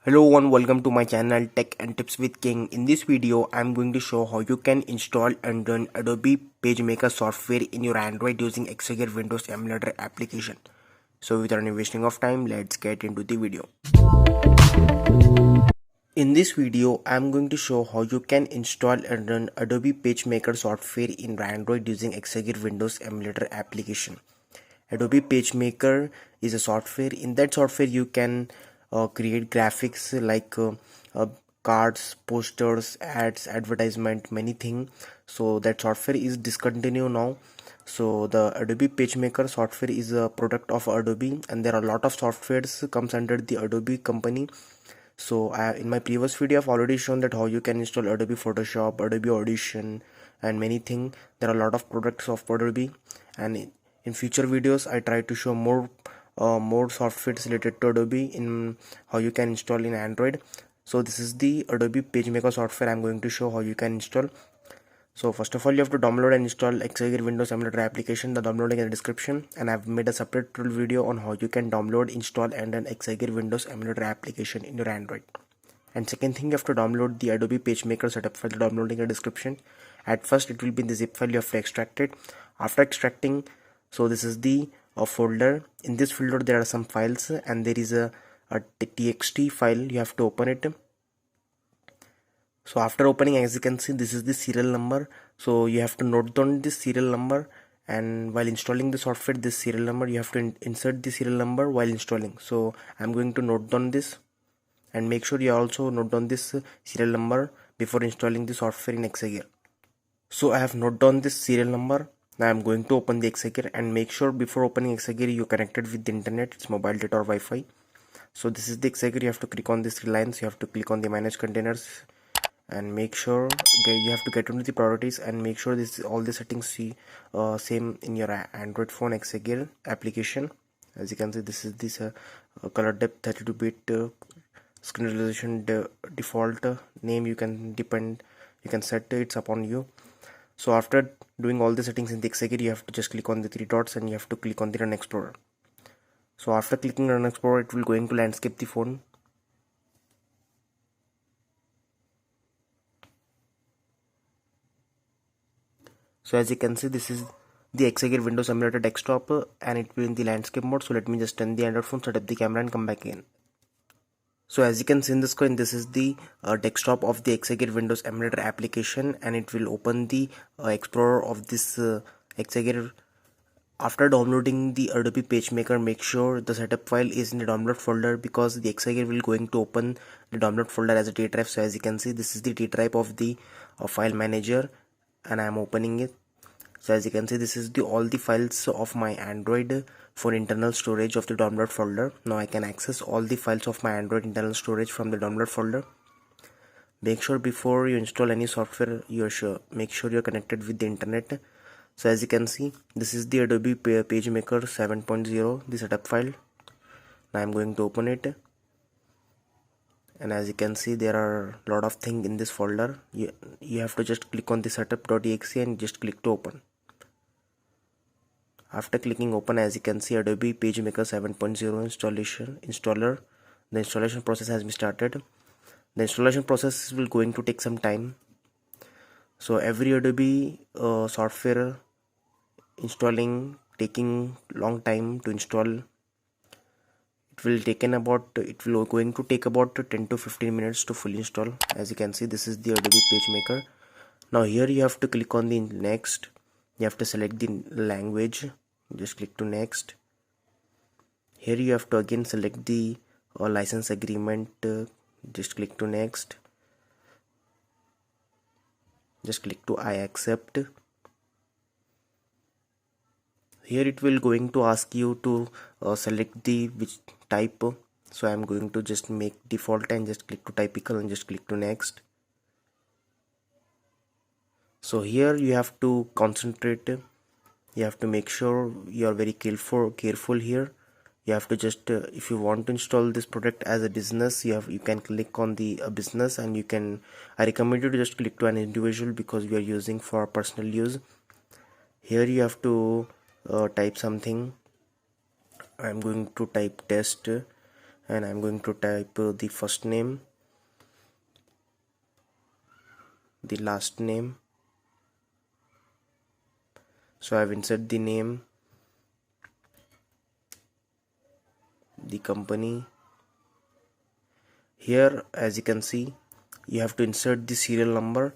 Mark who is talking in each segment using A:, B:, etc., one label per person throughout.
A: Hello everyone, welcome to my channel Tech and Tips with King. In this video, I'm going to show how you can install and run Adobe PageMaker software in your Android using Exagear Windows Emulator application. So without any wasting of time, let's get into the video. In this video, I'm going to show how you can install and run Adobe PageMaker software in Android using Exagear Windows Emulator application. Adobe PageMaker is a software. In that software, you can create graphics like cards, posters, ads, advertisement, many things. So that software is discontinued now. So the Adobe PageMaker software is a product of Adobe, and there are a lot of softwares comes under the Adobe company. So in my previous video, I've already shown that how you can install Adobe Photoshop, Adobe Audition, and many things. There are a lot of products of Adobe, and in future videos I try to show more softwares related to Adobe in how you can install in Android. So this is the Adobe PageMaker software I'm going to show how you can install. So first of all, you have to download and install Exagear Windows Emulator application. The downloading in the description, and I've made a separate tutorial video on how you can download, install, and run Exagear Windows Emulator application in your Android. And second thing, you have to download the Adobe PageMaker setup file. The downloading in the description. At first, it will be in the zip file. You have to extract it. After extracting, so this is the folder. In this folder, there are some files, and there is a txt file. You have to open it. So after opening, as you can see, this is the serial number. So you have to note down this serial number, and while installing the software, this serial number you have to insert the serial number while installing. So I'm going to note down this, and make sure you also note down this serial number before installing the software in Exagear. So I have noted down this serial number. Now I'm going to open the Exagear, and make sure before opening Exagear you connected with the internet, it's mobile data or Wi-Fi. So this is the Exagear. You have to click on these three lines. You have to click on the manage containers, and make sure you have to get into the priorities, and make sure this all the settings see same in your Android phone Exagear application. As you can see, this is this color depth 32-bit screen resolution default name. You can set it's upon you. So after doing all the settings in the Exagear, you have to just click on the three dots, and you have to click on the Run Explorer. So after clicking Run Explorer, it will going to landscape the phone. So as you can see, this is the Exagear Windows Emulator desktop, and it will in the landscape mode. So let me just turn the Android phone, set up the camera, and come back again. So as you can see in the screen, this is the desktop of the Exagear Windows Emulator application, and it will open the Explorer of this Exagear. After downloading the Adobe PageMaker, make sure the setup file is in the download folder, because the Exagear will going to open the download folder as a D drive. So as you can see, this is the D drive of the file manager, and I am opening it. So as you can see, this is all the files of my Android for internal storage of the download folder. Now I can access all the files of my Android internal storage from the download folder. Make sure before you install any software, make sure you're connected with the internet. So as you can see, this is the Adobe PageMaker 7.0, the setup file. Now I'm going to open it, and as you can see, there are a lot of things in this folder. You have to just click on the setup.exe and just click to open. After clicking open, as you can see, Adobe PageMaker 7.0 installer. The installation process has been started. The installation process will going to take some time. So every Adobe software installing taking long time to install. It will going to take about 10 to 15 minutes to fully install. As you can see, this is the Adobe PageMaker. Now here you have to click on the next. You have to select the language, just click to next. Here you have to again select the license agreement, just click to next. Just click to I accept. Here it will going to ask you to select the which type. So I am going to just make default and just click to typical and just click to next. So here you have to concentrate. You have to make sure you are very careful here. You have to just if you want to install this product as a business, you can click on the business, and I recommend you to just click to an individual, because we are using for personal use. Here you have to type something. I'm going to type test, and I'm going to type the first name, the last name. So I've inserted the name, the company. Here, as you can see, you have to insert the serial number.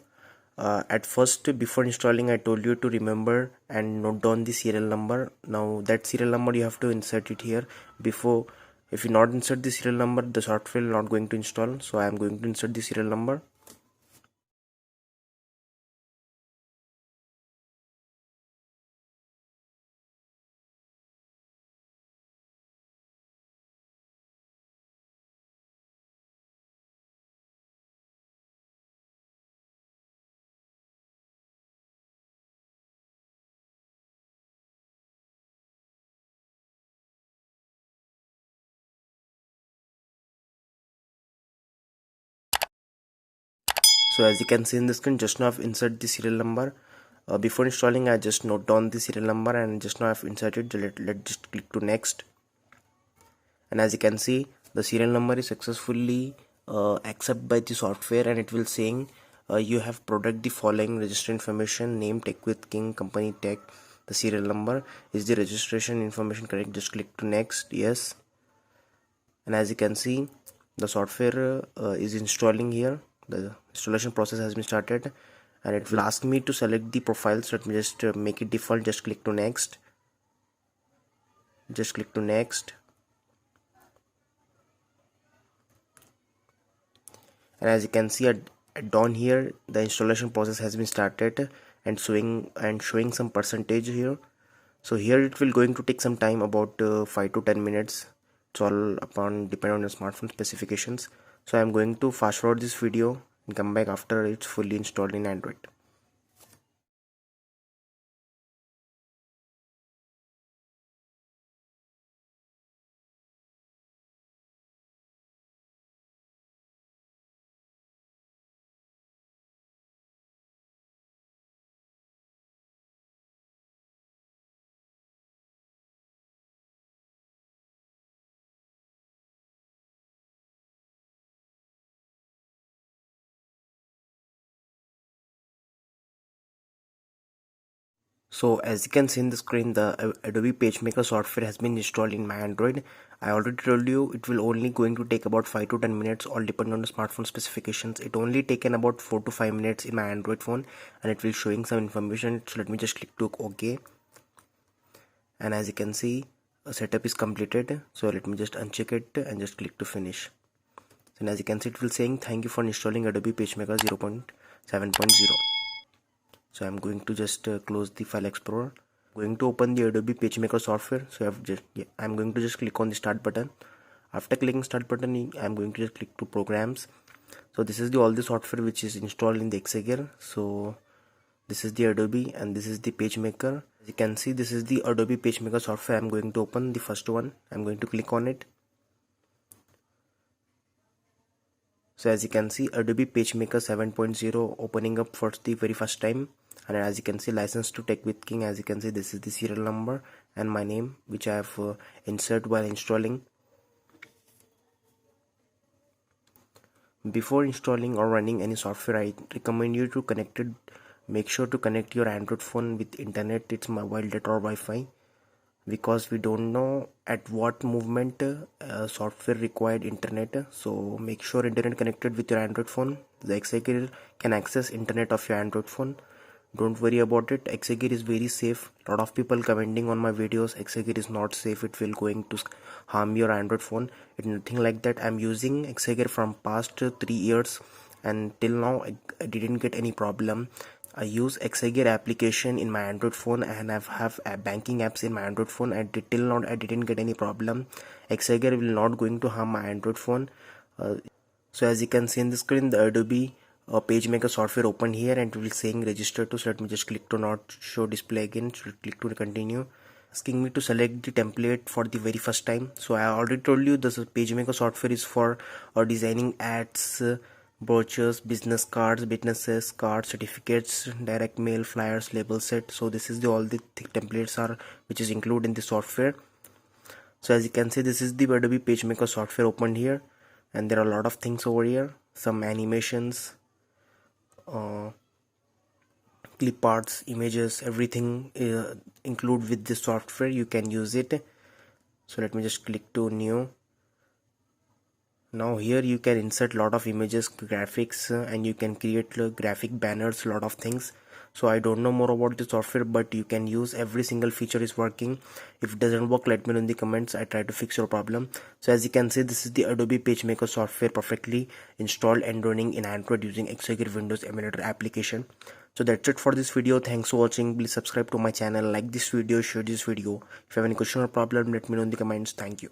A: At first, before installing, I told you to remember and note down the serial number. Now that serial number you have to insert it here. Before, if you not insert the serial number, the software will not going to install. So I am going to insert the serial number. So as you can see in the screen, just now I've inserted the serial number. Before installing, I just note down the serial number, and just now I've inserted. Let's just click to next. And as you can see, the serial number is successfully accepted by the software, and it will saying you have product the following register information: name tech with king, company tech, the serial number. Is the registration information correct? Just click to next. Yes. And as you can see, the software is installing here. The installation process has been started, and it will ask me to select the profile. So let me just make it default. Just click to next. Just click to next. And as you can see down here, the installation process has been started and showing some percentage here. So here it will going to take some time, about 5 to 10 minutes. It's all upon depend on your smartphone specifications. So I'm going to fast forward this video and come back after it's fully installed in Android. So as you can see in the screen, the Adobe PageMaker software has been installed in my Android. I already told you it will only going to take about 5 to 10 minutes, all depending on the smartphone specifications. It only taken about 4 to 5 minutes in my Android phone, and it will showing some information. So let me just click to OK. And as you can see, a setup is completed. So let me just uncheck it and just click to finish. And as you can see, it will saying thank you for installing Adobe PageMaker 0.7.0. So I'm going to just close the file explorer. Going to open the Adobe PageMaker software. So I'm going to just click on the start button. After clicking start button, I'm going to just click to programs. So this is all the software which is installed in the Exagear. So this is the Adobe and this is the PageMaker. As you can see, this is the Adobe PageMaker software. I'm going to open the first one. I'm going to click on it. So as you can see, Adobe PageMaker 7.0 opening up for the very first time. And as you can see, license to tech with king. As you can see, this is the serial number and my name, which I have inserted while installing. Before installing or running any software, I recommend you to make sure to connect your Android phone with internet. It's mobile data or Wi-Fi, because we don't know at what movement software required internet. So make sure internet connected with your Android phone. The Exagear can access internet of your Android phone. Don't worry about it. Exagear is very safe. A lot of people commenting on my videos, Exagear is not safe, it will going to harm your Android phone. It's nothing like that. I'm using Exagear from past 3 years, and till now I didn't get any problem. I use Exagear application in my Android phone, and I have banking apps in my Android phone, and till now I didn't get any problem. Exagear will not going to harm my Android phone. So as you can see in the screen, the Adobe PageMaker software opened here, and it will saying register to. So let me just click to not show display again. So click to continue. Asking me to select the template for the very first time. So I already told you this PageMaker software is for designing ads, brochures, business cards, businesses cards, certificates, direct mail, flyers, label set. So this is all the templates are which is included in the software. So as you can see, this is the Adobe PageMaker software opened here, and there are a lot of things over here, some animations, cliparts, images, everything include with this software. You can use it. So let me just click to new. Now here you can insert lot of images, graphics, and you can create graphic banners, lot of things. So I don't know more about the software, but you can use, every single feature is working. If it doesn't work, let me know in the comments. I try to fix your problem. So as you can see, this is the Adobe PageMaker software perfectly installed and running in Android using Exagear Windows Emulator application. So that's it for this video. Thanks for watching. Please subscribe to my channel, like this video, share this video. If you have any question or problem, let me know in the comments. Thank you.